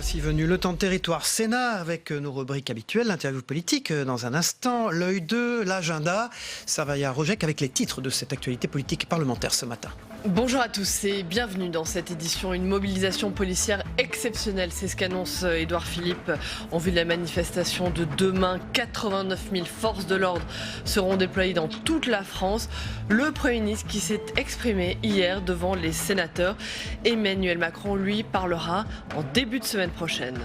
Voici venu le temps de territoire Sénat avec nos rubriques habituelles, l'interview politique dans un instant, l'œil de l'agenda. Saraya Rojek avec les titres de cette actualité politique parlementaire ce matin. Bonjour à tous et bienvenue dans cette édition. Une mobilisation policière exceptionnelle, c'est ce qu'annonce Édouard Philippe en vue de la manifestation de demain. 89 000 forces de l'ordre seront déployées dans toute la France. Le Premier ministre qui s'est exprimé hier devant les sénateurs, Emmanuel Macron, lui, parlera en début de semaine prochaine.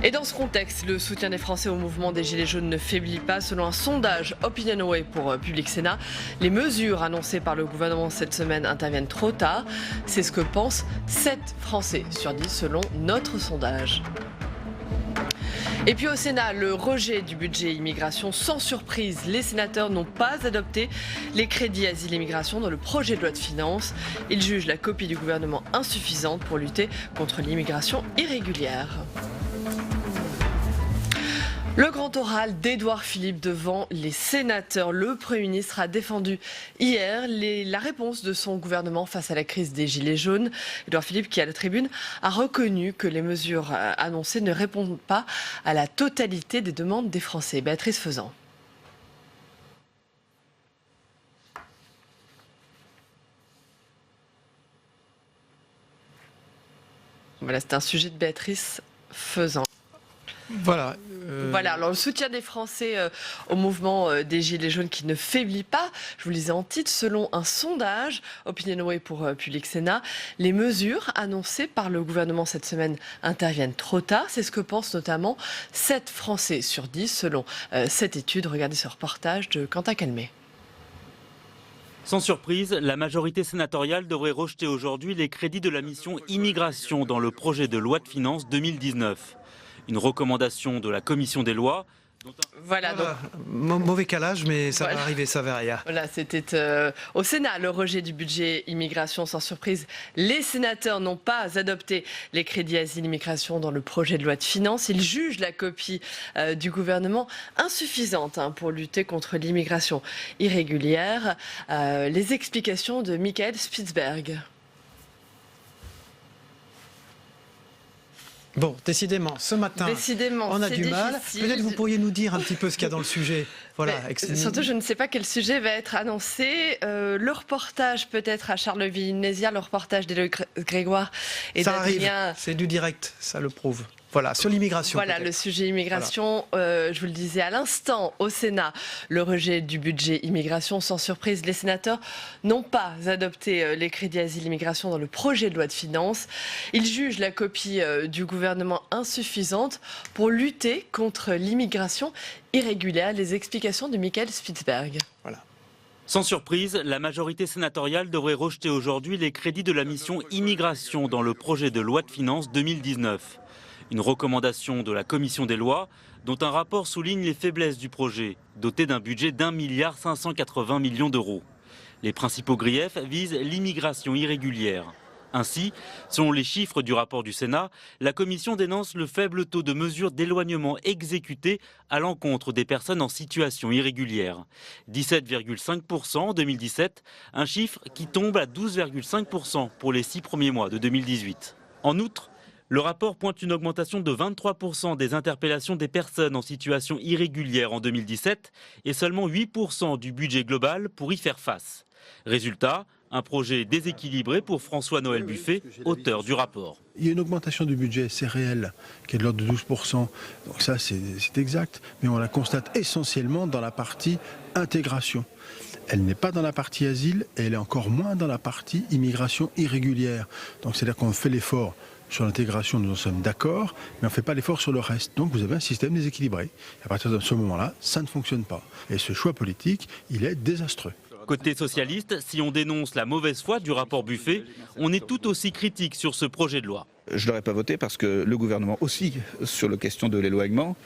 Et dans ce contexte, le soutien des Français au mouvement des Gilets jaunes ne faiblit pas. Selon un sondage OpinionWay pour Public Sénat, les mesures annoncées par le gouvernement cette semaine interviennent trop tard. C'est ce que pensent 7 Français sur 10 selon notre sondage. Et puis au Sénat, le rejet du budget immigration sans surprise. Les sénateurs n'ont pas adopté les crédits asile et immigration dans le projet de loi de finances. Ils jugent la copie du gouvernement insuffisante pour lutter contre l'immigration irrégulière. Le grand oral d'Édouard Philippe devant les sénateurs. Le Premier ministre a défendu hier la réponse de son gouvernement face à la crise des Gilets jaunes. Édouard Philippe, qui à la tribune, a reconnu que les mesures annoncées ne répondent pas à la totalité des demandes des Français. Béatrice Faisan. Voilà, c'est un sujet de Béatrice Faisan. Voilà. Voilà, alors le soutien des Français au mouvement des Gilets jaunes qui ne faiblit pas. Je vous le disais en titre, selon un sondage OpinionWay pour Public Sénat, les mesures annoncées par le gouvernement cette semaine interviennent trop tard. C'est ce que pensent notamment 7 Français sur 10 selon cette étude. Regardez ce reportage de Quentin Calmet. Sans surprise, la majorité sénatoriale devrait rejeter aujourd'hui les crédits de la mission immigration dans le projet de loi de finances 2019. Une recommandation de la commission des lois. Voilà, donc, mauvais calage, mais ça va arriver, ça va rien. Voilà, c'était au Sénat le rejet du budget immigration. Sans surprise, les sénateurs n'ont pas adopté les crédits asile immigration dans le projet de loi de finances. Ils jugent la copie du gouvernement insuffisante pour lutter contre l'immigration irrégulière. Les explications de Michael Spitzberg. Bon, décidément, ce matin, on a du mal. Peut-être vous pourriez nous dire un petit peu ce qu'il y a dans le sujet. Voilà, surtout, je ne sais pas quel sujet va être annoncé. Le reportage peut-être à Charleville-Mézières, le reportage d'Éloïse Grégoire et d'Adrien. C'est du direct, ça le prouve. Voilà, sur l'immigration. Voilà, le sujet immigration, voilà. Je vous le disais à l'instant, au Sénat, le rejet du budget immigration. Sans surprise, les sénateurs n'ont pas adopté les crédits asile immigration dans le projet de loi de finances. Ils jugent la copie du gouvernement insuffisante pour lutter contre l'immigration irrégulière. Les explications de Michael Spitzberg. Voilà. Sans surprise, la majorité sénatoriale devrait rejeter aujourd'hui les crédits de la mission immigration dans le projet de loi de finances 2019. Une recommandation de la commission des lois, dont un rapport souligne les faiblesses du projet, doté d'un budget d'1,580 milliard d'euros. Les principaux griefs visent l'immigration irrégulière. Ainsi, selon les chiffres du rapport du Sénat, la commission dénonce le faible taux de mesures d'éloignement exécutées à l'encontre des personnes en situation irrégulière. 17,5% en 2017, un chiffre qui tombe à 12,5% pour les 6 premiers mois de 2018. En outre, le rapport pointe une augmentation de 23% des interpellations des personnes en situation irrégulière en 2017 et seulement 8% du budget global pour y faire face. Résultat, un projet déséquilibré pour François-Noël Buffet, auteur du rapport. Il y a une augmentation du budget, c'est réel, qui est de l'ordre de 12%. Donc ça, c'est exact. Mais on la constate essentiellement dans la partie intégration. Elle n'est pas dans la partie asile et elle est encore moins dans la partie immigration irrégulière. Donc c'est-à-dire qu'on fait l'effort sur l'intégration, nous en sommes d'accord, mais on ne fait pas l'effort sur le reste. Donc vous avez un système déséquilibré. Et à partir de ce moment-là, ça ne fonctionne pas. Et ce choix politique, il est désastreux. Côté socialiste, si on dénonce la mauvaise foi du rapport Buffet, on est tout aussi critique sur ce projet de loi. Je ne l'aurais pas voté parce que le gouvernement aussi, sur la question de l'éloignement,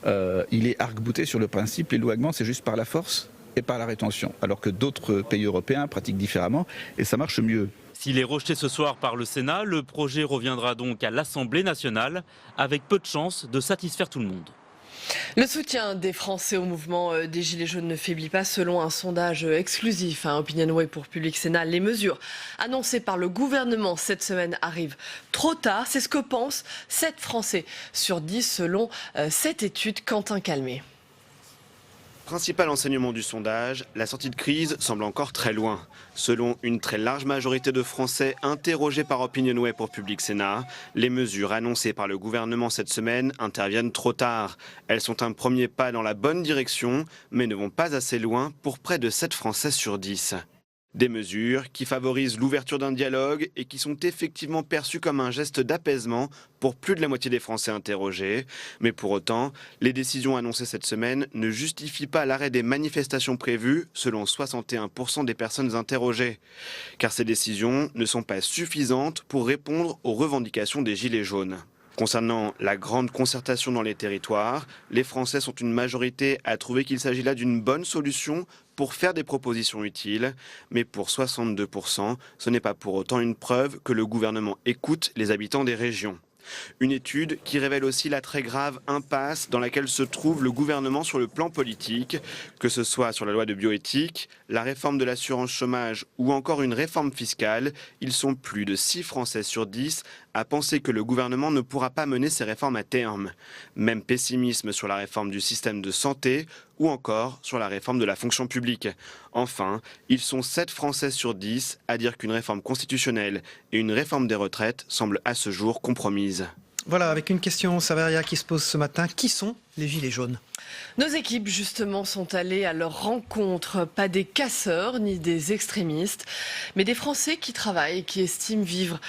il est arc-bouté sur le principe l'éloignement, c'est juste par la force et par la rétention, alors que d'autres pays européens pratiquent différemment et ça marche mieux. S'il est rejeté ce soir par le Sénat, le projet reviendra donc à l'Assemblée nationale avec peu de chances de satisfaire tout le monde. Le soutien des Français au mouvement des Gilets jaunes ne faiblit pas selon un sondage exclusif à Opinionway pour Public Sénat. Les mesures annoncées par le gouvernement cette semaine arrivent trop tard. C'est ce que pensent 7 Français sur 10 selon cette étude. Quentin Calmet. Principal enseignement du sondage, la sortie de crise semble encore très loin. Selon une très large majorité de Français interrogés par Opinionway pour Public Sénat, les mesures annoncées par le gouvernement cette semaine interviennent trop tard. Elles sont un premier pas dans la bonne direction, mais ne vont pas assez loin pour près de 7 Français sur 10. Des mesures qui favorisent l'ouverture d'un dialogue et qui sont effectivement perçues comme un geste d'apaisement pour plus de la moitié des Français interrogés. Mais pour autant, les décisions annoncées cette semaine ne justifient pas l'arrêt des manifestations prévues, selon 61% des personnes interrogées. Car ces décisions ne sont pas suffisantes pour répondre aux revendications des Gilets jaunes. Concernant la grande concertation dans les territoires, les Français sont une majorité à trouver qu'il s'agit là d'une bonne solution pour faire des propositions utiles. Mais pour 62%, ce n'est pas pour autant une preuve que le gouvernement écoute les habitants des régions. Une étude qui révèle aussi la très grave impasse dans laquelle se trouve le gouvernement sur le plan politique, que ce soit sur la loi de bioéthique, la réforme de l'assurance chômage ou encore une réforme fiscale. Ils sont plus de 6 Français sur 10 à penser que le gouvernement ne pourra pas mener ces réformes à terme. Même pessimisme sur la réforme du système de santé ou encore sur la réforme de la fonction publique. Enfin, ils sont 7 Français sur 10 à dire qu'une réforme constitutionnelle et une réforme des retraites semblent à ce jour compromises. Voilà, avec une question, Savaria, qui se pose ce matin. Qui sont les Gilets jaunes ? Nos équipes, justement, sont allées à leur rencontre. Pas des casseurs ni des extrémistes, mais des Français qui travaillent et qui estiment vivre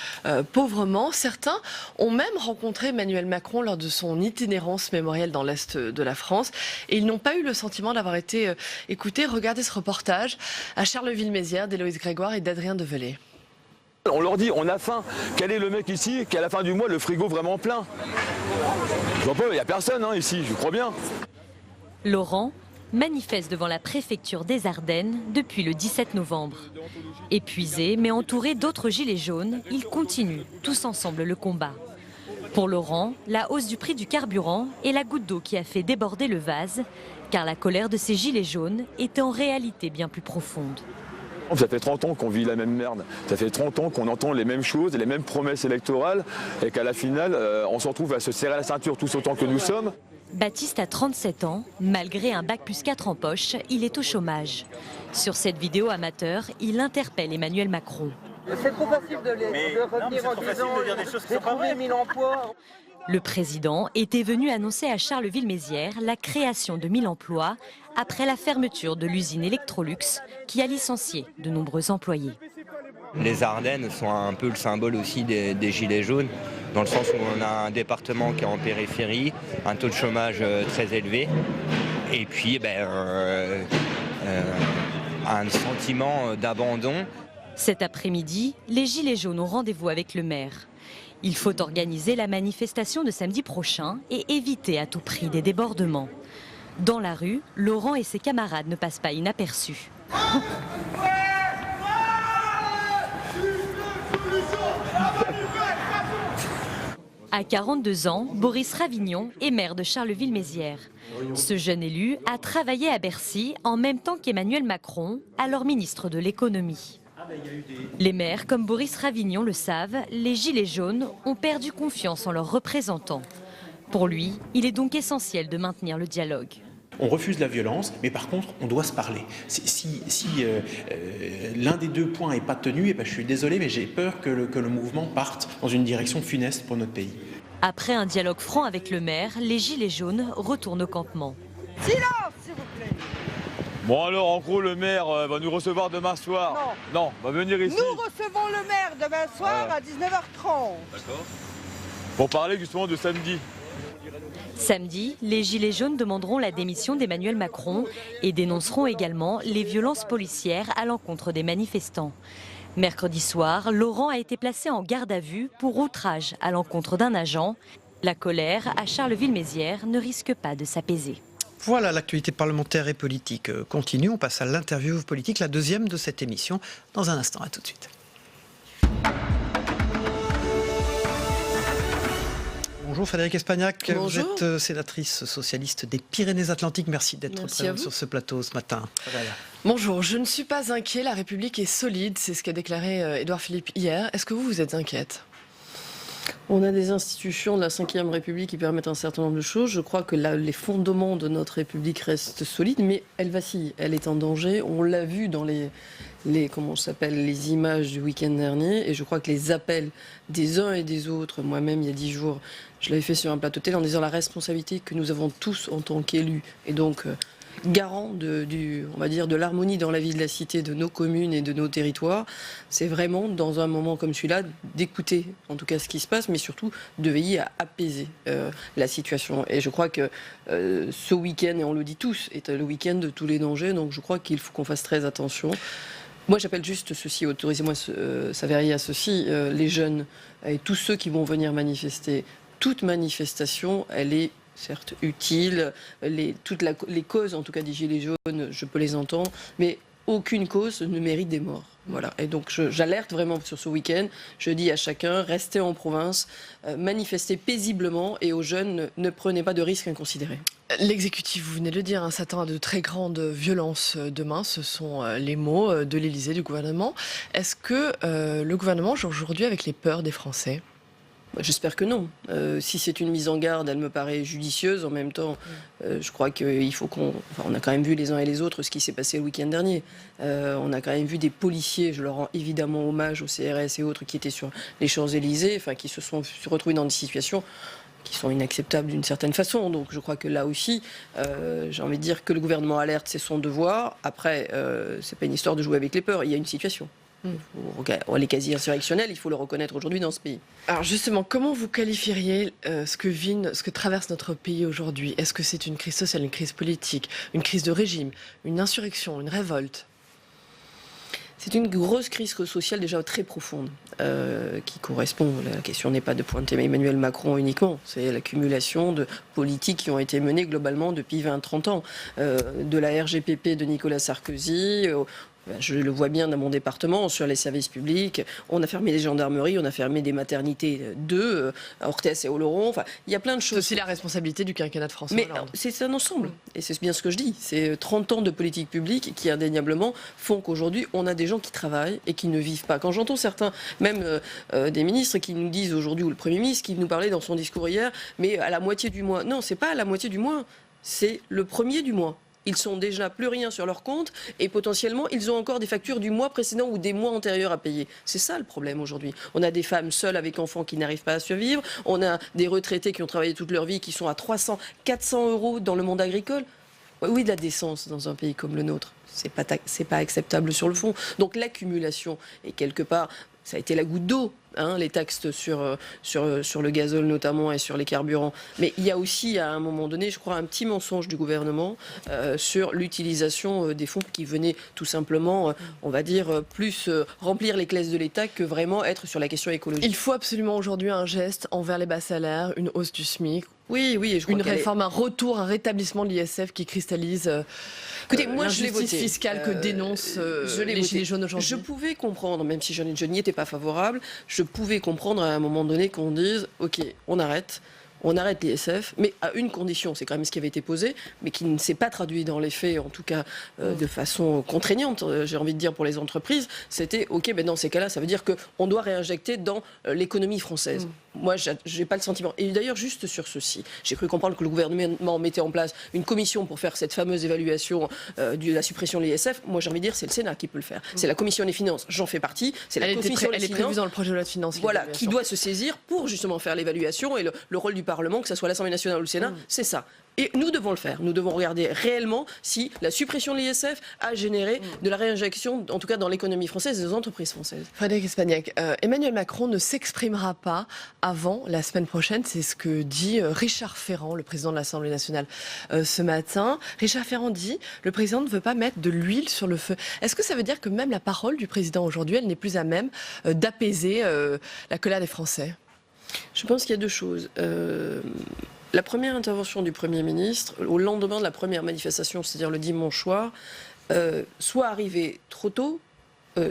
pauvrement. Certains ont même rencontré Emmanuel Macron lors de son itinérance mémorielle dans l'Est de la France. Et ils n'ont pas eu le sentiment d'avoir été écoutés. Regardez ce reportage à Charleville-Mézières d'Héloïse Grégoire et d'Adrien Develay. On leur dit, on a faim. Quel est le mec ici qui, à la fin du mois, le frigo vraiment plein? Je vois pas, il n'y a personne ici, je crois bien. Laurent manifeste devant la préfecture des Ardennes depuis le 17 novembre. Épuisé, mais entouré d'autres gilets jaunes, ils continuent tous ensemble le combat. Pour Laurent, la hausse du prix du carburant est la goutte d'eau qui a fait déborder le vase, car la colère de ces gilets jaunes est en réalité bien plus profonde. Ça fait 30 ans qu'on vit la même merde. Ça fait 30 ans qu'on entend les mêmes choses, les mêmes promesses électorales et qu'à la finale, on se retrouve à se serrer la ceinture tous autant que nous sommes. Baptiste a 37 ans. Malgré un bac plus 4 en poche, il est au chômage. Sur cette vidéo amateur, il interpelle Emmanuel Macron. C'est trop facile de revenir en disant j'ai trouvé 1000 emplois. Le président était venu annoncer à Charleville-Mézières la création de 1000 emplois après la fermeture de l'usine Electrolux qui a licencié de nombreux employés. Les Ardennes sont un peu le symbole aussi des Gilets jaunes, dans le sens où on a un département qui est en périphérie, un taux de chômage très élevé, et puis un sentiment d'abandon. Cet après-midi, les Gilets jaunes ont rendez-vous avec le maire. Il faut organiser la manifestation de samedi prochain et éviter à tout prix des débordements. Dans la rue, Laurent et ses camarades ne passent pas inaperçus. À 42 ans, Boris Ravignon est maire de Charleville-Mézières. Ce jeune élu a travaillé à Bercy en même temps qu'Emmanuel Macron, alors ministre de l'économie. Les maires, comme Boris Ravignon le savent, les Gilets jaunes ont perdu confiance en leurs représentants. Pour lui, il est donc essentiel de maintenir le dialogue. On refuse la violence, mais par contre, on doit se parler. Si l'un des deux points n'est pas tenu, je suis désolé, mais j'ai peur que le mouvement parte dans une direction funeste pour notre pays. Après un dialogue franc avec le maire, les Gilets jaunes retournent au campement. Silence, s'il vous plaît. Bon alors, en gros, le maire va nous recevoir demain soir. Non, va venir ici. Nous recevons le maire demain soir à 19h30. D'accord. Pour parler justement de samedi. Samedi, les Gilets jaunes demanderont la démission d'Emmanuel Macron et dénonceront également les violences policières à l'encontre des manifestants. Mercredi soir, Laurent a été placé en garde à vue pour outrage à l'encontre d'un agent. La colère à Charleville-Mézières ne risque pas de s'apaiser. Voilà, l'actualité parlementaire et politique continue. On passe à l'interview politique, la deuxième de cette émission, dans un instant. À tout de suite. Bonjour Frédérique Espagnac, Bonjour. vous êtes sénatrice socialiste des Pyrénées-Atlantiques. Merci d'être présente sur ce plateau ce matin. Bonjour, je ne suis pas inquiet, la République est solide, c'est ce qu'a déclaré Édouard Philippe hier. Est-ce que vous êtes inquiète ? On a des institutions de la Ve République qui permettent un certain nombre de choses. Je crois que les fondements de notre République restent solides, mais elle vacille, elle est en danger. On l'a vu dans les images du week-end dernier, et je crois que les appels des uns et des autres, moi-même il y a 10 jours, je l'avais fait sur un plateau télé en disant la responsabilité que nous avons tous en tant qu'élus, et donc garant on va dire, de l'harmonie dans la vie de la cité, de nos communes et de nos territoires, c'est vraiment dans un moment comme celui-là d'écouter en tout cas ce qui se passe, mais surtout de veiller à apaiser la situation. Et je crois que ce week-end, et on le dit tous, est le week-end de tous les dangers, donc je crois qu'il faut qu'on fasse très attention. Moi, j'appelle juste ceci, autorisez-moi Savery à ceci, les jeunes et tous ceux qui vont venir manifester. Toute manifestation, elle est certes utile, toutes les causes, en tout cas des Gilets jaunes, je peux les entendre, mais aucune cause ne mérite des morts. Voilà. Et donc j'alerte vraiment sur ce week-end. Je dis à chacun, restez en province, manifestez paisiblement, et aux jeunes, ne prenez pas de risques inconsidérés. L'exécutif, vous venez de le dire, s'attend à de très grandes violences demain. Ce sont les mots de l'Élysée, du gouvernement. Est-ce que le gouvernement joue aujourd'hui avec les peurs des Français ? J'espère que non. Si c'est une mise en garde, elle me paraît judicieuse. En même temps, je crois qu'il faut on a quand même vu les uns et les autres ce qui s'est passé le week-end dernier. On a quand même vu des policiers, je leur rends évidemment hommage aux CRS et autres qui étaient sur les Champs-Élysées, qui se sont retrouvés dans des situations qui sont inacceptables d'une certaine façon. Donc je crois que là aussi, j'ai envie de dire que le gouvernement alerte, c'est son devoir. Après, c'est pas une histoire de jouer avec les peurs, il y a une situation. Les quasi-insurrectionnels, il faut le reconnaître aujourd'hui dans ce pays. Alors justement, comment vous qualifieriez ce que traverse notre pays aujourd'hui ? Est-ce que c'est une crise sociale, une crise politique, une crise de régime, une insurrection, une révolte ? C'est une grosse crise sociale déjà très profonde, qui correspond, la question n'est pas de pointer Emmanuel Macron uniquement, c'est l'accumulation de politiques qui ont été menées globalement depuis 20-30 ans, de la RGPP de Nicolas Sarkozy, je le vois bien dans mon département, sur les services publics. On a fermé les gendarmeries, on a fermé des maternités à Orthès et Oloron. Enfin, il y a plein de choses. C'est aussi la responsabilité du quinquennat de François Mais Hollande. c'est un ensemble. Et c'est bien ce que je dis. C'est 30 ans de politique publique qui, indéniablement, font qu'aujourd'hui, on a des gens qui travaillent et qui ne vivent pas. Quand j'entends certains, même des ministres qui nous disent aujourd'hui, ou le Premier ministre qui nous parlait dans son discours hier, mais à la moitié du mois. Non, c'est pas à la moitié du mois. C'est le premier du mois. Ils sont déjà plus rien sur leur compte et potentiellement ils ont encore des factures du mois précédent ou des mois antérieurs à payer. C'est ça le problème aujourd'hui. On a des femmes seules avec enfants qui n'arrivent pas à survivre. On a des retraités qui ont travaillé toute leur vie qui sont à 300, 400 euros dans le monde agricole. Oui, de la décence dans un pays comme le nôtre. C'est pas acceptable sur le fond. Donc l'accumulation est quelque part, ça a été la goutte d'eau. Les taxes sur le gazole notamment et sur les carburants. Mais il y a aussi, à un moment donné, je crois, un petit mensonge du gouvernement sur l'utilisation des fonds qui venaient tout simplement, on va dire, plus remplir les caisses de l'État que vraiment être sur la question écologique. Il faut absolument aujourd'hui un geste envers les bas salaires, une hausse du SMIC. Oui, et je crois une réforme, un retour, un rétablissement de l'ISF qui cristallise moi, l'injustice fiscale que dénoncent les Gilets jaunes aujourd'hui. Je pouvais comprendre, même si je n'y étais pas favorable, je pouvais comprendre à un moment donné qu'on dise « Ok, on arrête l'ISF, mais à une condition, c'est quand même ce qui avait été posé, mais qui ne s'est pas traduit dans les faits, en tout cas de façon contraignante, j'ai envie de dire, pour les entreprises, c'était « Ok, dans ces cas-là, ça veut dire qu'on doit réinjecter dans l'économie française ». Moi, je n'ai pas le sentiment. Et d'ailleurs, juste sur ceci, j'ai cru comprendre que le gouvernement mettait en place une commission pour faire cette fameuse évaluation de la suppression de l'ISF. Moi, j'ai envie de dire, c'est le Sénat qui peut le faire. C'est la commission des finances, j'en fais partie. C'est la commission des finances. Elle est prévue dans le projet de loi de finances. Voilà, qui doit se saisir pour justement faire l'évaluation. Et le rôle du Parlement, que ce soit l'Assemblée nationale ou le Sénat, c'est ça. Et nous devons le faire. Nous devons regarder réellement si la suppression de l'ISF a généré de la réinjection, en tout cas dans l'économie française et des entreprises françaises. Frédérique Espagnac, Emmanuel Macron ne s'exprimera pas avant la semaine prochaine. C'est ce que dit Richard Ferrand, le président de l'Assemblée nationale, ce matin. Richard Ferrand dit « Le président ne veut pas mettre de l'huile sur le feu ». Est-ce que ça veut dire que même la parole du président aujourd'hui, elle n'est plus à même d'apaiser la colère des Français ? Je pense qu'il y a deux choses. La première intervention du Premier ministre, au lendemain de la première manifestation, c'est-à-dire le dimanche soir, soit arrivée trop tôt,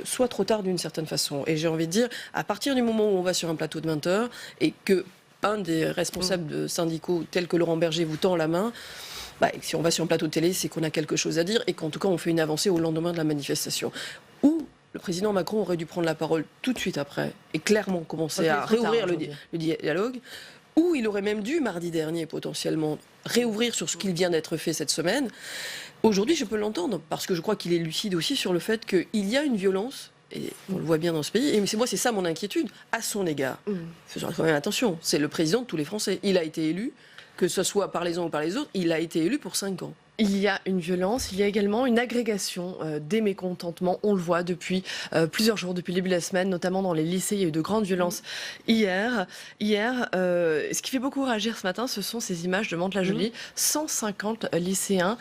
soit trop tard d'une certaine façon. Et j'ai envie de dire, à partir du moment où on va sur un plateau de 20h et que un des responsables de syndicaux tels que Laurent Berger vous tend la main, si on va sur un plateau de télé, c'est qu'on a quelque chose à dire et qu'en tout cas on fait une avancée au lendemain de la manifestation. Ou le président Macron aurait dû prendre la parole tout de suite après et clairement commencer à réouvrir le dialogue. Ou il aurait même dû, mardi dernier, potentiellement, réouvrir sur ce qu'il vient d'être fait cette semaine. Aujourd'hui, je peux l'entendre, parce que je crois qu'il est lucide aussi sur le fait qu'il y a une violence, et on le voit bien dans ce pays, et c'est ça mon inquiétude, à son égard. Faisons quand même attention, c'est le président de tous les Français. Il a été élu, que ce soit par les uns ou par les autres, il a été élu pour 5 ans. Il y a une violence, il y a également une agrégation des mécontentements. On le voit depuis plusieurs jours, depuis le début de la semaine, notamment dans les lycées. Il y a eu de grandes violences hier. Ce qui fait beaucoup réagir ce matin, ce sont ces images de Mantes-la-Jolie. 150 lycéens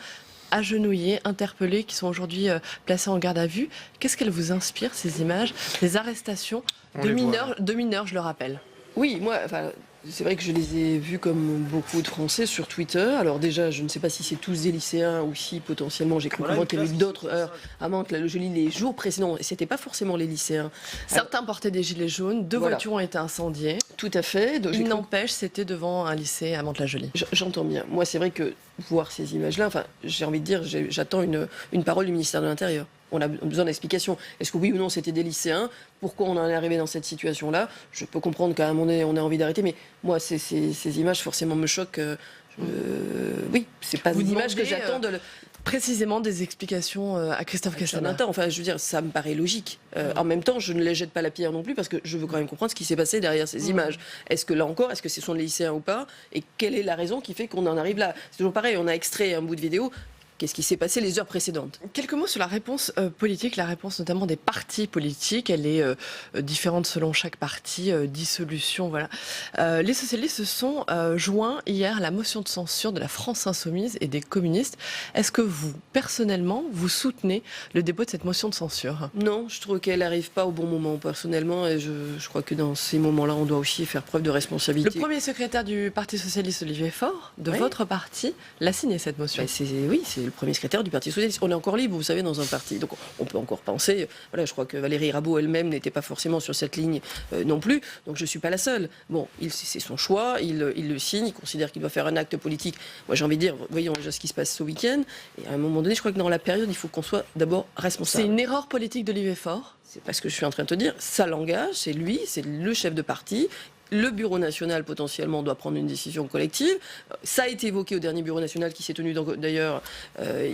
agenouillés, interpellés, qui sont aujourd'hui placés en garde à vue. Qu'est-ce qu'elles vous inspirent, ces images, des arrestations de mineurs, je le rappelle? Oui, moi... C'est vrai que je les ai vus comme beaucoup de Français sur Twitter. Alors déjà, je ne sais pas si c'est tous des lycéens ou si potentiellement j'ai cru comprendre qu'il y a eu d'autres heures à Mantes-la-Jolie les jours précédents. Et c'était pas forcément les lycéens. Certains portaient des gilets jaunes, 2 voitures ont été incendiées. Tout à fait. Donc, il n'empêche, c'était devant un lycée à Mantes-la-Jolie. J'entends bien. Moi, c'est vrai que voir ces images-là, j'ai envie de dire, j'attends une parole du ministère de l'Intérieur. On a besoin d'explications. Est-ce que oui ou non c'était des lycéens? Pourquoi on en est arrivé dans cette situation-là? Je peux comprendre qu'à un moment donné on a envie d'arrêter, mais moi ces images forcément me choquent. Oui, c'est pas une image que j'attends précisément des explications à Christophe Castaner. Enfin, je veux dire, ça me paraît logique. En même temps, je ne les jette pas la pierre non plus parce que je veux quand même comprendre ce qui s'est passé derrière ces images. Est-ce que là encore, est-ce que ce sont les lycéens ou pas? Et quelle est la raison qui fait qu'on en arrive là? C'est toujours pareil, on a extrait un bout de vidéo. Qu'est-ce qui s'est passé les heures précédentes? Quelques mots sur la réponse politique, la réponse notamment des partis politiques. Elle est différente selon chaque parti, dissolution, voilà. Les socialistes se sont joints hier à la motion de censure de la France Insoumise et des communistes. Est-ce que vous, personnellement, vous soutenez le dépôt de cette motion de censure? Non, je trouve qu'elle n'arrive pas au bon moment, personnellement. Et je crois que dans ces moments-là, on doit aussi faire preuve de responsabilité. Le premier secrétaire du Parti Socialiste, Olivier Faure, de votre parti, l'a signé cette motion. Oui, c'est le premier secrétaire du Parti Socialiste. On est encore libre, vous savez, dans un parti. Donc on peut encore penser. Voilà, je crois que Valérie Rabault elle-même n'était pas forcément sur cette ligne non plus. Donc je ne suis pas la seule. Bon, c'est son choix, il le signe, il considère qu'il doit faire un acte politique. Moi j'ai envie de dire, voyons déjà ce qui se passe ce week-end. Et à un moment donné, je crois que dans la période, il faut qu'on soit d'abord responsable. C'est une erreur politique d'Olivier Faure? C'est pas ce que je suis en train de te dire. Ça l'engage, c'est lui, c'est le chef de parti. Le Bureau national, potentiellement, doit prendre une décision collective. Ça a été évoqué au dernier Bureau national qui s'est tenu d'ailleurs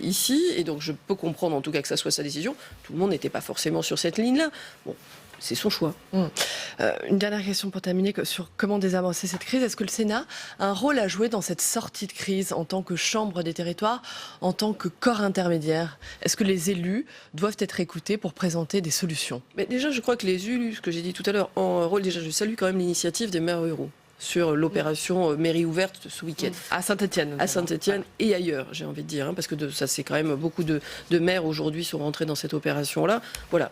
ici. Et donc, je peux comprendre en tout cas que ça soit sa décision. Tout le monde n'était pas forcément sur cette ligne-là. Bon, c'est son choix. Une dernière question pour terminer sur comment désamorcer cette crise. Est-ce que le Sénat a un rôle à jouer dans cette sortie de crise en tant que chambre des territoires, en tant que corps intermédiaire? Est-ce que les élus doivent être écoutés pour présenter des solutions? Mais déjà, je crois que les élus, ce que j'ai dit tout à l'heure, ont un rôle. Déjà, je salue quand même l'initiative des maires ruraux sur l'opération mairie ouverte ce week-end. À Saint-Étienne. À Saint-Étienne et ailleurs, j'ai envie de dire, parce que ça c'est quand même beaucoup de maires aujourd'hui sont rentrés dans cette opération-là. Voilà,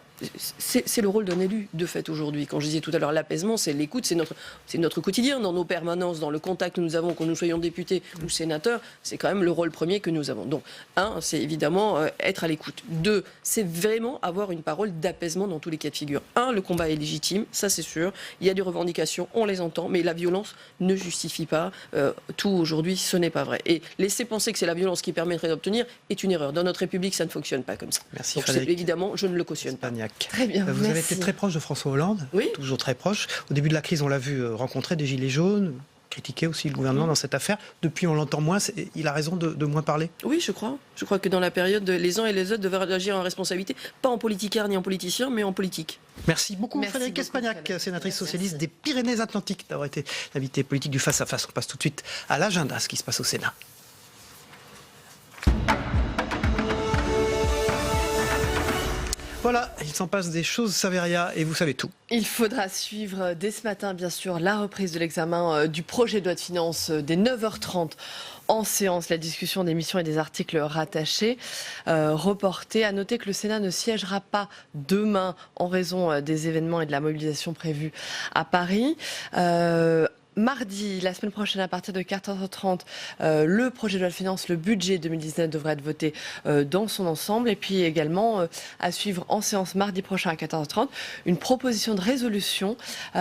c'est le rôle d'un élu de fait aujourd'hui. Quand je disais tout à l'heure l'apaisement, c'est l'écoute, c'est notre quotidien dans nos permanences, dans le contact que nous avons, que nous soyons députés ou sénateurs, c'est quand même le rôle premier que nous avons. Donc, c'est évidemment être à l'écoute. 2, c'est vraiment avoir une parole d'apaisement dans tous les cas de figure. 1, le combat est légitime, ça c'est sûr. Il y a des revendications, on les entend, mais la violence ne justifie pas tout aujourd'hui, ce n'est pas vrai. Et laisser penser que c'est la violence qui permettrait d'obtenir est une erreur. Dans notre République, ça ne fonctionne pas comme ça. Merci. Donc, évidemment, je ne le cautionne pas. Très bien. Vous avez été très proche de François Hollande, toujours très proche. Au début de la crise, on l'a vu rencontrer des gilets jaunes, critiquer aussi le gouvernement dans cette affaire. Depuis, on l'entend moins. Il a raison de moins parler? Oui, je crois. Je crois que dans la période, les uns et les autres devaient agir en responsabilité, pas en politicard ni en politicien, mais en politique. Merci beaucoup, Frédérique Espagnac, sénatrice socialiste des Pyrénées-Atlantiques, d'avoir été l'invité politique du Face à Face. On passe tout de suite à l'agenda, ce qui se passe au Sénat. Voilà, il s'en passe des choses, Saveria, et vous savez tout. Il faudra suivre dès ce matin, bien sûr, la reprise de l'examen du projet de loi de finances dès 9h30 en séance. La discussion des missions et des articles rattachés, reportés. À noter que le Sénat ne siégera pas demain en raison des événements et de la mobilisation prévue à Paris. mardi, la semaine prochaine, à partir de 14h30, le projet de loi de finances, le budget 2019 devrait être voté dans son ensemble. Et puis également, à suivre en séance mardi prochain à 14h30, une proposition de résolution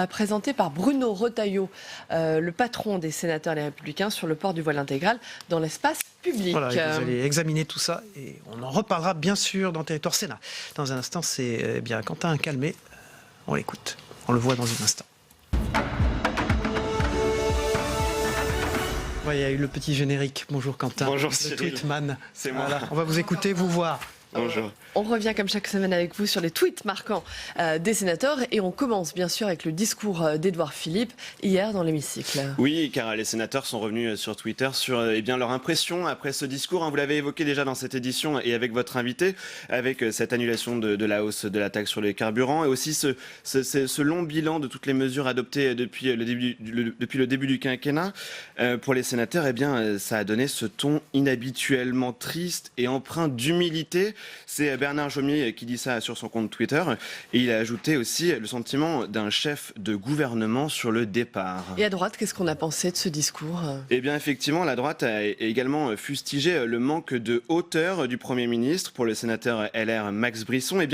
présentée par Bruno Retailleau, le patron des sénateurs Les Républicains, sur le port du voile intégral dans l'espace public. Voilà, et vous allez examiner tout ça et on en reparlera bien sûr dans Territoire Sénat. Dans un instant, c'est bien Quentin Calmet. On l'écoute, on le voit dans un instant. Il y a eu le petit générique. Bonjour Quentin. Bonjour le Cyril. Tweetman. C'est moi. Voilà, on va vous écouter, vous voir. Bonjour. On revient comme chaque semaine avec vous sur les tweets marquants des sénateurs et on commence bien sûr avec le discours d'Édouard Philippe hier dans l'hémicycle. Oui, car les sénateurs sont revenus sur Twitter sur leur impression après ce discours. Vous l'avez évoqué déjà dans cette édition et avec votre invité, avec cette annulation de la hausse de la taxe sur les carburants et aussi ce long bilan de toutes les mesures adoptées depuis le début du quinquennat. Pour les sénateurs, ça a donné ce ton inhabituellement triste et empreint d'humilité. C'est Bernard Jomier qui dit ça sur son compte Twitter et il a ajouté aussi le sentiment d'un chef de gouvernement sur le départ. Et à droite, qu'est-ce qu'on a pensé de ce discours ? Eh bien effectivement, la droite a également fustigé le manque de hauteur du Premier ministre. Pour le sénateur LR Max Brisson,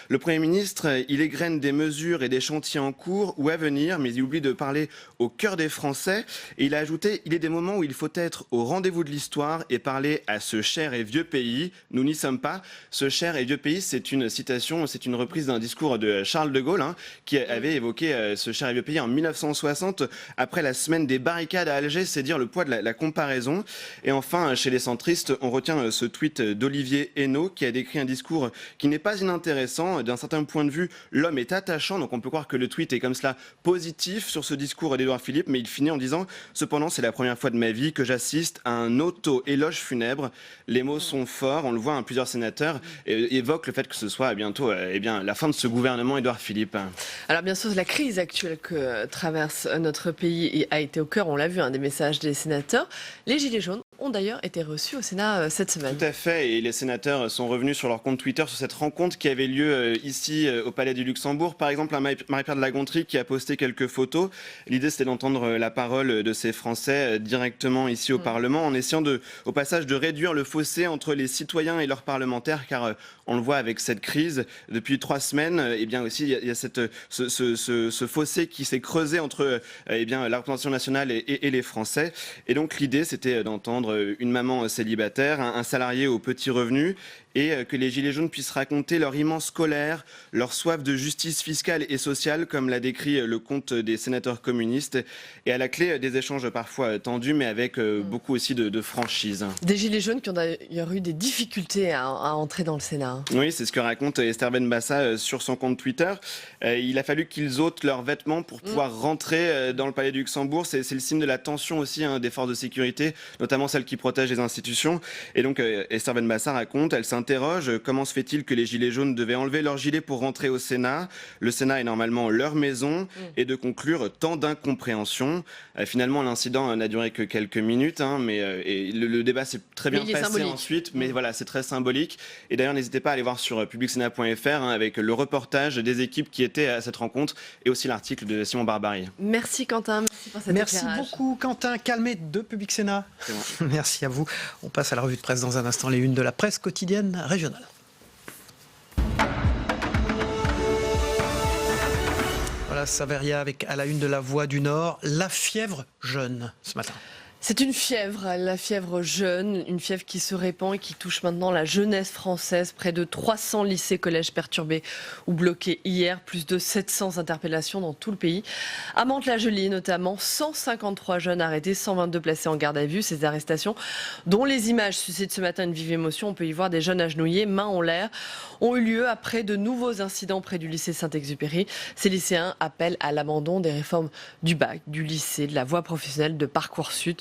le Premier ministre, il égrène des mesures et des chantiers en cours ou à venir, mais il oublie de parler au cœur des Français. Et il a ajouté, il est des moments où il faut être au rendez-vous de l'histoire et parler à ce cher et vieux pays. Nous n'y sommes pas. Ce cher et vieux pays, c'est une citation, c'est une reprise d'un discours de Charles de Gaulle qui avait évoqué ce cher et vieux pays en 1960 après la semaine des barricades à Alger. C'est dire le poids de la comparaison. Et enfin, chez les centristes, on retient ce tweet d'Olivier Henno qui a décrit un discours qui n'est pas inintéressant. D'un certain point de vue, l'homme est attachant, donc on peut croire que le tweet est comme cela positif sur ce discours d'Édouard Philippe, mais il finit en disant « Cependant, c'est la première fois de ma vie que j'assiste à un auto-éloge funèbre. Les mots sont forts, on le voit, plusieurs sénateurs évoquent le fait que ce soit bientôt la fin de ce gouvernement Édouard Philippe. » Alors bien sûr, la crise actuelle que traverse notre pays a été au cœur, on l'a vu, des messages des sénateurs. Les Gilets jaunes ont d'ailleurs été reçus au Sénat cette semaine. Tout à fait, et les sénateurs sont revenus sur leur compte Twitter sur cette rencontre qui avait lieu ici au Palais du Luxembourg. Par exemple, Marie-Pierre de la Gontrie qui a posté quelques photos. L'idée, c'était d'entendre la parole de ces Français directement ici au Parlement, en essayant au passage de réduire le fossé entre les citoyens et leurs parlementaires, car on le voit avec cette crise depuis 3 semaines. Aussi, il y a ce fossé qui s'est creusé entre la représentation nationale et les Français. Et donc l'idée, c'était d'entendre une maman célibataire, un salarié aux petits revenus, et que les Gilets jaunes puissent raconter leur immense colère, leur soif de justice fiscale et sociale, comme l'a décrit le compte des sénateurs communistes, et à la clé des échanges parfois tendus, mais avec beaucoup aussi de franchise. Des Gilets jaunes qui ont d'ailleurs eu des difficultés à entrer dans le Sénat. Oui, c'est ce que raconte Esther Benbassa sur son compte Twitter. Il a fallu qu'ils ôtent leurs vêtements pour pouvoir rentrer dans le Palais du Luxembourg. C'est le signe de la tension aussi des forces de sécurité, notamment celles qui protègent les institutions. Et donc Esther Benbassa raconte, elle s'interroge, comment se fait-il que les Gilets jaunes devaient enlever leur gilet pour rentrer au Sénat ? Le Sénat est normalement leur maison. Et de conclure, tant d'incompréhension. Finalement, l'incident n'a duré que quelques minutes, mais le débat s'est très bien passé ensuite. Mais voilà, c'est très symbolique. Et d'ailleurs, n'hésitez pas à aller voir sur publicsénat.fr avec le reportage des équipes qui étaient à cette rencontre et aussi l'article de Simon Barbary. Merci Quentin, merci pour cet éclairage. Merci beaucoup Quentin Calmet de Public Sénat. Merci à vous. On passe à la revue de presse dans un instant, les unes de la presse quotidienne régionale. Voilà, Saveria avec à la une de La Voix du Nord, la fièvre jeune ce matin. C'est une fièvre, la fièvre jeune, une fièvre qui se répand et qui touche maintenant la jeunesse française. Près de 300 lycées, collèges perturbés ou bloqués hier, plus de 700 interpellations dans tout le pays. À Mantes-la-Jolie notamment, 153 jeunes arrêtés, 122 placés en garde à vue. Ces arrestations, dont les images suscitent ce matin une vive émotion, on peut y voir des jeunes agenouillés, mains en l'air, ont eu lieu après de nouveaux incidents près du lycée Saint-Exupéry. Ces lycéens appellent à l'abandon des réformes du bac, du lycée, de la voie professionnelle, de Parcoursup.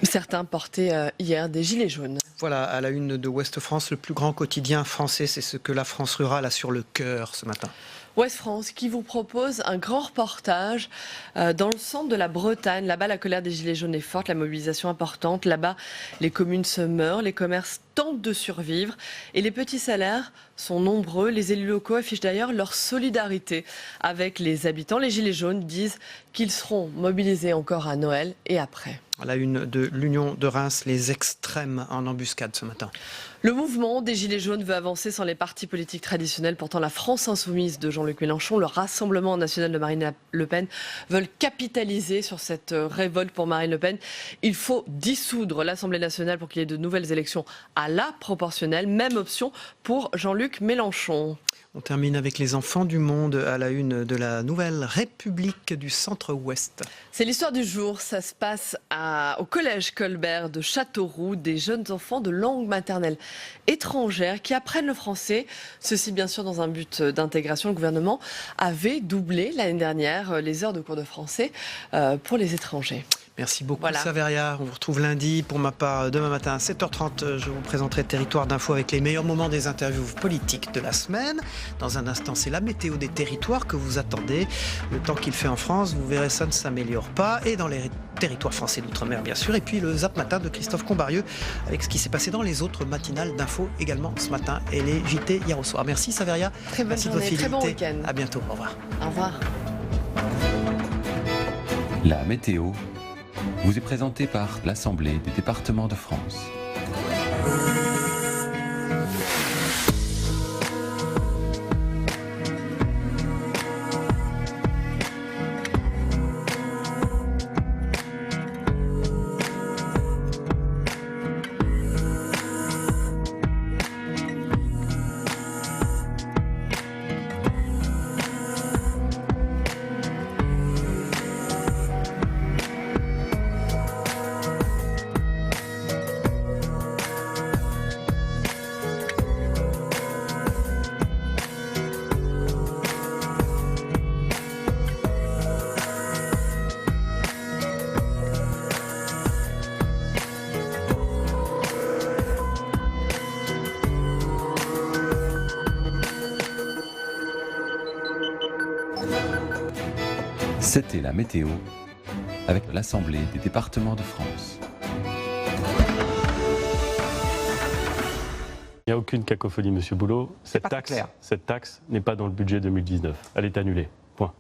Certains portaient hier des gilets jaunes. Voilà, à la une de Ouest France, le plus grand quotidien français, c'est ce que la France rurale a sur le cœur ce matin. Ouest France qui vous propose un grand reportage dans le centre de la Bretagne. Là-bas, la colère des Gilets jaunes est forte, la mobilisation importante. Là-bas, les communes se meurent, les commerces tentent de survivre et les petits salaires sont nombreux. Les élus locaux affichent d'ailleurs leur solidarité avec les habitants. Les Gilets jaunes disent qu'ils seront mobilisés encore à Noël et après. À la une de l'Union de Reims, les extrêmes en embuscade ce matin. Le mouvement des Gilets jaunes veut avancer sans les partis politiques traditionnels. Pourtant, la France insoumise de Jean-Luc Mélenchon, le Rassemblement national de Marine Le Pen veulent capitaliser sur cette révolte pour Marine Le Pen. Il faut dissoudre l'Assemblée nationale pour qu'il y ait de nouvelles élections à la proportionnelle. Même option pour Jean-Luc Mélenchon. On termine avec les enfants du monde à la une de la nouvelle République du Centre-Ouest. C'est l'histoire du jour. Ça se passe au collège Colbert de Châteauroux. Des jeunes enfants de langue maternelle étrangère qui apprennent le français. Ceci bien sûr dans un but d'intégration. Le gouvernement avait doublé l'année dernière les heures de cours de français pour les étrangers. Merci beaucoup Saveria. On vous retrouve lundi. Pour ma part, demain matin à 7h30, je vous présenterai Territoire d'info avec les meilleurs moments des interviews politiques de la semaine. Dans un instant, c'est la météo des territoires que vous attendez. Le temps qu'il fait en France, vous verrez, ça ne s'améliore pas. Et dans les territoires français d'outre-mer, bien sûr. Et puis le Zap Matin de Christophe Combarieux avec ce qui s'est passé dans les autres matinales d'info également ce matin et les JT hier au soir. Merci Saveria. Très bonne journée, très bon week-end. À bientôt. Au revoir. Au revoir. La météo vous est présentée par l'Assemblée des départements de France. C'était la météo avec l'Assemblée des départements de France. Il n'y a aucune cacophonie, Monsieur Boulot. Cette taxe n'est pas dans le budget 2019. Elle est annulée. Point.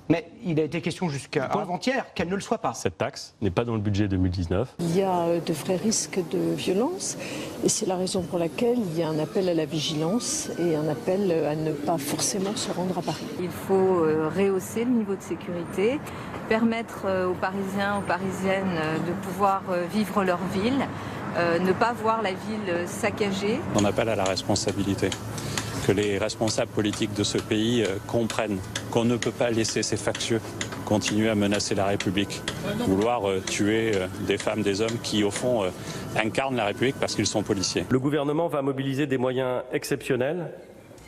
Mais il a été question jusqu'à avant-hier qu'elle ne le soit pas. Cette taxe n'est pas dans le budget 2019. Il y a de vrais risques de violence et c'est la raison pour laquelle il y a un appel à la vigilance et un appel à ne pas forcément se rendre à Paris. Il faut rehausser le niveau de sécurité, permettre aux Parisiens, aux Parisiennes de pouvoir vivre leur ville, ne pas voir la ville saccagée. On appelle à la responsabilité. Que les responsables politiques de ce pays comprennent qu'on ne peut pas laisser ces factieux continuer à menacer la République, vouloir tuer des femmes, des hommes qui, au fond, incarnent la République parce qu'ils sont policiers. Le gouvernement va mobiliser des moyens exceptionnels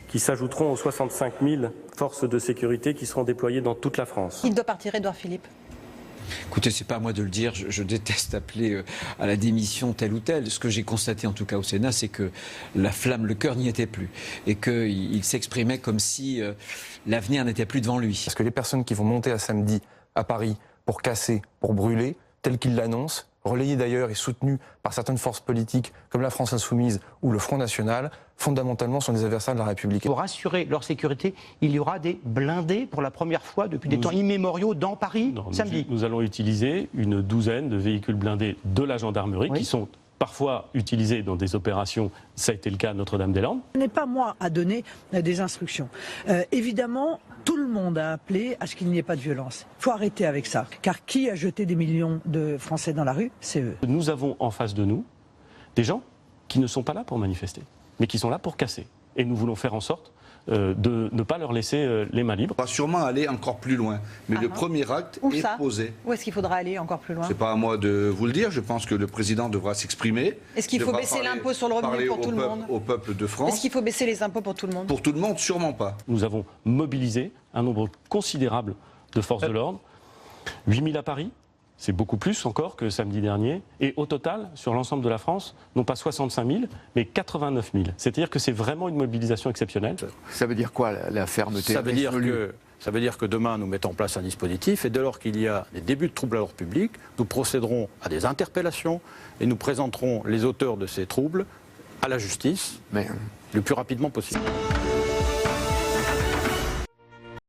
qui s'ajouteront aux 65 000 forces de sécurité qui seront déployées dans toute la France. Il doit partir, Édouard Philippe. Écoutez, c'est pas à moi de le dire, je déteste appeler à la démission tel ou tel. Ce que j'ai constaté en tout cas au Sénat, c'est que la flamme, le cœur n'y était plus. Et qu'il s'exprimait comme si l'avenir n'était plus devant lui. Parce que les personnes qui vont monter à samedi à Paris pour casser, pour brûler, tel qu'il l'annonce, relayé d'ailleurs et soutenu par certaines forces politiques comme la France Insoumise ou le Front National, fondamentalement sont des adversaires de la République. Pour assurer leur sécurité, il y aura des blindés pour la première fois depuis des temps immémoriaux dans Paris samedi. Nous allons utiliser une douzaine de véhicules blindés de la gendarmerie qui sont parfois utilisés dans des opérations, ça a été le cas à Notre-Dame-des-Landes. Ce n'est pas moi à donner des instructions. Évidemment, tout le monde a appelé à ce qu'il n'y ait pas de violence. Il faut arrêter avec ça. Car qui a jeté des millions de Français dans la rue? C'est eux. Nous avons en face de nous des gens qui ne sont pas là pour manifester, mais qui sont là pour casser. Et nous voulons faire en sorte de ne pas leur laisser les mains libres. On va sûrement aller encore plus loin, mais le premier acte est posé. Où est-ce qu'il faudra aller encore plus loin? C'est pas à moi de vous le dire, je pense que le président devra s'exprimer. Est-ce qu'il faut baisser l'impôt sur le revenu pour tout le monde? Au peuple de France. Est-ce qu'il faut baisser les impôts pour tout le monde? Pour tout le monde, sûrement pas. Nous avons mobilisé un nombre considérable de forces de l'ordre, 8 000 à Paris. C'est beaucoup plus encore que samedi dernier. Et au total, sur l'ensemble de la France, non pas 65 000, mais 89 000. C'est-à-dire que c'est vraiment une mobilisation exceptionnelle. Ça veut dire quoi, la fermeté? Ça veut dire que Ça veut dire que demain, nous mettons en place un dispositif et dès lors qu'il y a des débuts de troubles à l'ordre public, nous procéderons à des interpellations et nous présenterons les auteurs de ces troubles à la justice le plus rapidement possible.